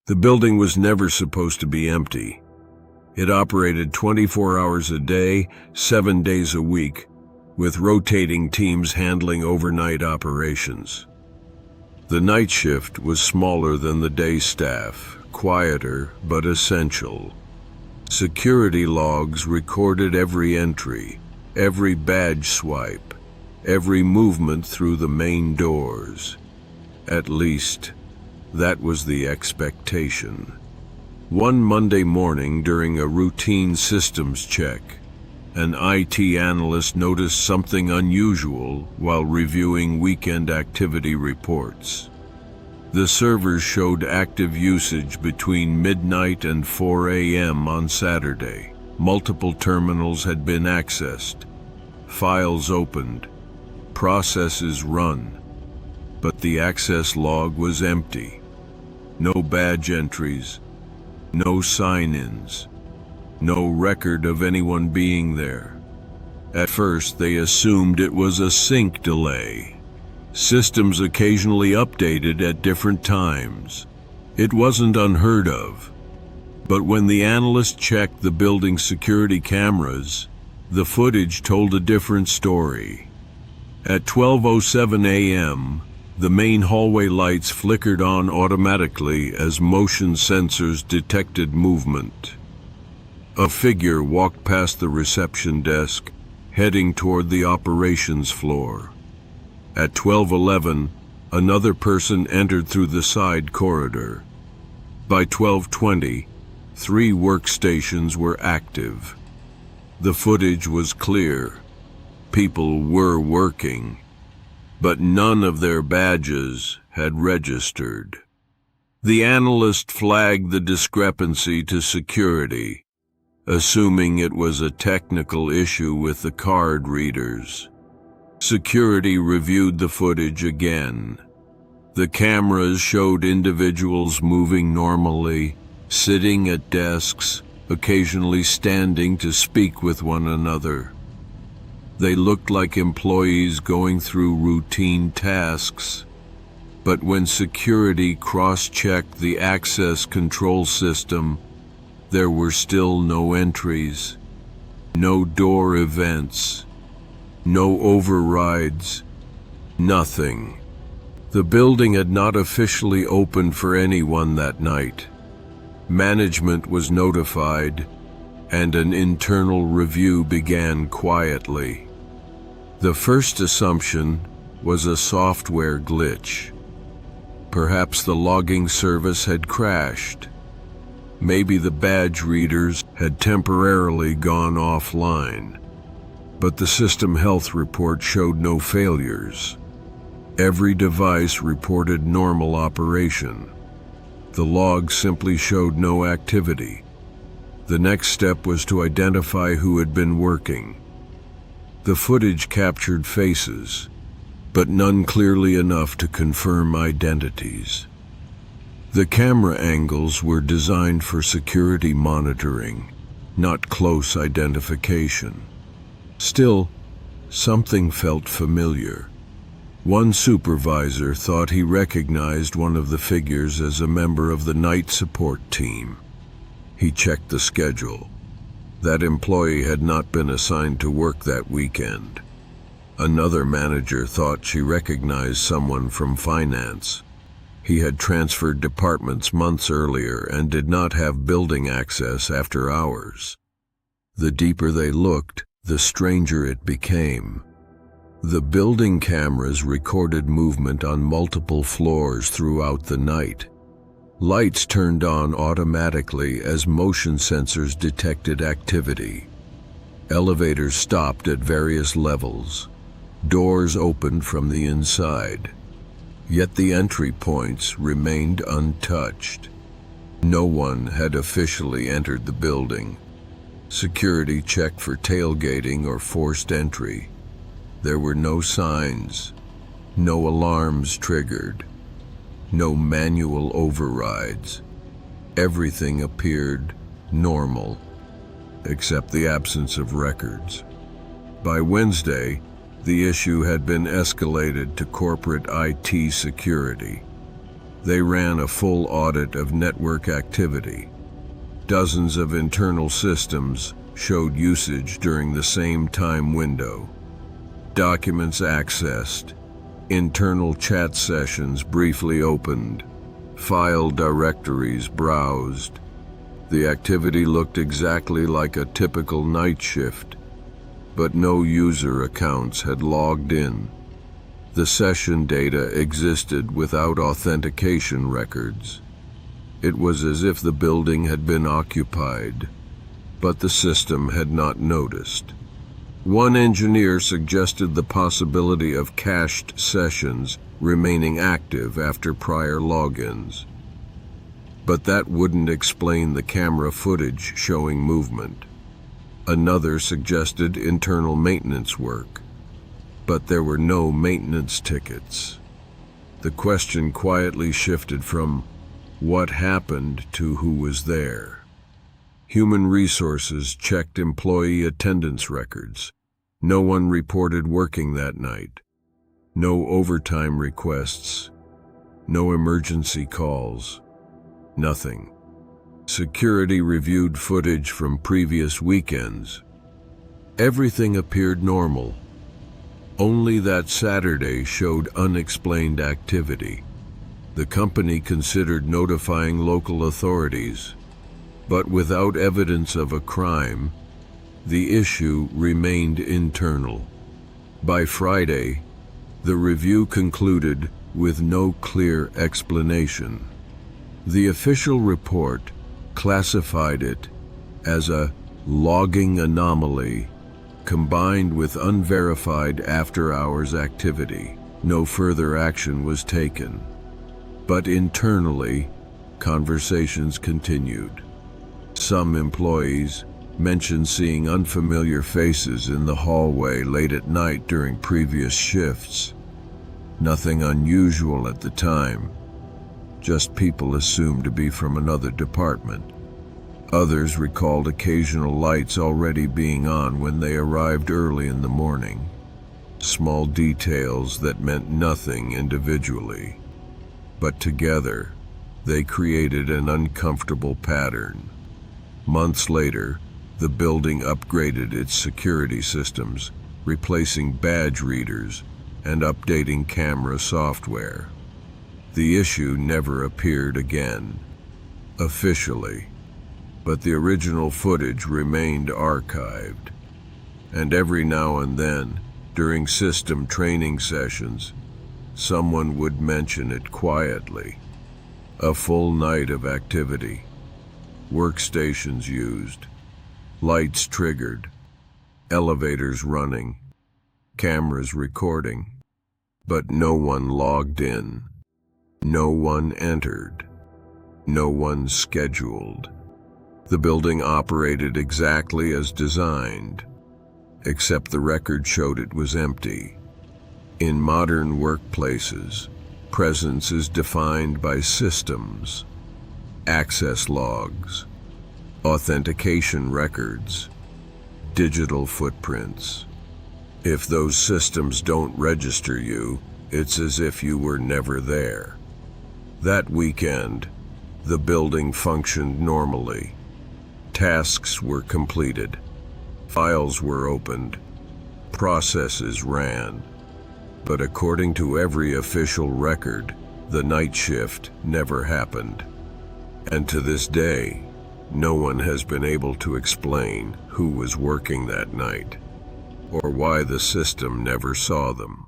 The building was never supposed to be empty. It operated 24 hours a day, 7 days a week, with rotating teams handling overnight operations. The night shift was smaller than the day staff, quieter but essential. Security logs recorded every entry, every badge swipe, every movement through the main doors. At least, that was the expectation. One Monday morning during a routine systems check, an IT analyst noticed something unusual while reviewing weekend activity reports. The servers showed active usage between midnight and 4 a.m. on Saturday. Multiple terminals had been accessed, files opened, processes run, but the access log was empty. No badge entries, no sign-ins, no record of anyone being there. At first, they assumed it was a sync delay. Systems occasionally updated at different times. It wasn't unheard of. But when the analyst checked the building's security cameras, the footage told a different story. At 12:07 a.m., the main hallway lights flickered on automatically as motion sensors detected movement. A figure walked past the reception desk, heading toward the operations floor. At 12:11, another person entered through the side corridor. By 12:20, 3 workstations were active. The footage was clear. People were working, but none of their badges had registered. The analyst flagged the discrepancy to security, assuming it was a technical issue with the card readers. Security reviewed the footage again. The cameras showed individuals moving normally, sitting at desks, occasionally standing to speak with one another. They looked like employees going through routine tasks. But when security cross-checked the access control system, there were still no entries, no door events, no overrides, nothing. The building had not officially opened for anyone that night. Management was notified, and an internal review began quietly. The first assumption was a software glitch. Perhaps the logging service had crashed. Maybe the badge readers had temporarily gone offline. But the system health report showed no failures. Every device reported normal operation. The log simply showed no activity. The next step was to identify who had been working. The footage captured faces, but none clearly enough to confirm identities. The camera angles were designed for security monitoring, not close identification. Still, something felt familiar. One supervisor thought he recognized one of the figures as a member of the night support team. He checked the schedule. That employee had not been assigned to work that weekend. Another manager thought she recognized someone from finance. He had transferred departments months earlier and did not have building access after hours. The deeper they looked, the stranger it became. The building cameras recorded movement on multiple floors throughout the night. Lights turned on automatically as motion sensors detected activity. Elevators stopped at various levels. Doors opened from the inside. Yet the entry points remained untouched. No one had officially entered the building. Security checked for tailgating or forced entry. There were no signs, no alarms triggered, no manual overrides. Everything appeared normal, except the absence of records. By Wednesday, the issue had been escalated to corporate IT security. They ran a full audit of network activity. Dozens of internal systems showed usage during the same time window. Documents accessed, internal chat sessions briefly opened, file directories browsed. The activity looked exactly like a typical night shift, but no user accounts had logged in. The session data existed without authentication records. It was as if the building had been occupied, but the system had not noticed. One engineer suggested the possibility of cached sessions remaining active after prior logins. But that wouldn't explain the camera footage showing movement. Another suggested internal maintenance work, but there were no maintenance tickets. The question quietly shifted from what happened to who was there. Human Resources checked employee attendance records. No one reported working that night. No overtime requests. No emergency calls. Nothing. Security reviewed footage from previous weekends. Everything appeared normal. Only that Saturday showed unexplained activity. The company considered notifying local authorities, but without evidence of a crime, the issue remained internal. By Friday, the review concluded with no clear explanation. The official report classified it as a logging anomaly combined with unverified after-hours activity. No further action was taken. But internally, conversations continued. Some employees mentioned seeing unfamiliar faces in the hallway late at night during previous shifts. Nothing unusual at the time, just people assumed to be from another department. Others recalled occasional lights already being on when they arrived early in the morning. Small details that meant nothing individually, but together they created an uncomfortable pattern. Months later, the building upgraded its security systems, replacing badge readers and updating camera software. The issue never appeared again, officially, but the original footage remained archived. And every now and then, during system training sessions, someone would mention it quietly. A full night of activity, workstations used, lights triggered, elevators running, cameras recording, but no one logged in, no one entered, no one scheduled. The building operated exactly as designed, except the record showed it was empty. In modern workplaces, presence is defined by systems, access logs, authentication records, digital footprints. If those systems don't register you, it's as if you were never there. That weekend, the building functioned normally. Tasks were completed, files were opened, processes ran. But according to every official record, the night shift never happened. And to this day, no one has been able to explain who was working that night, or why the system never saw them.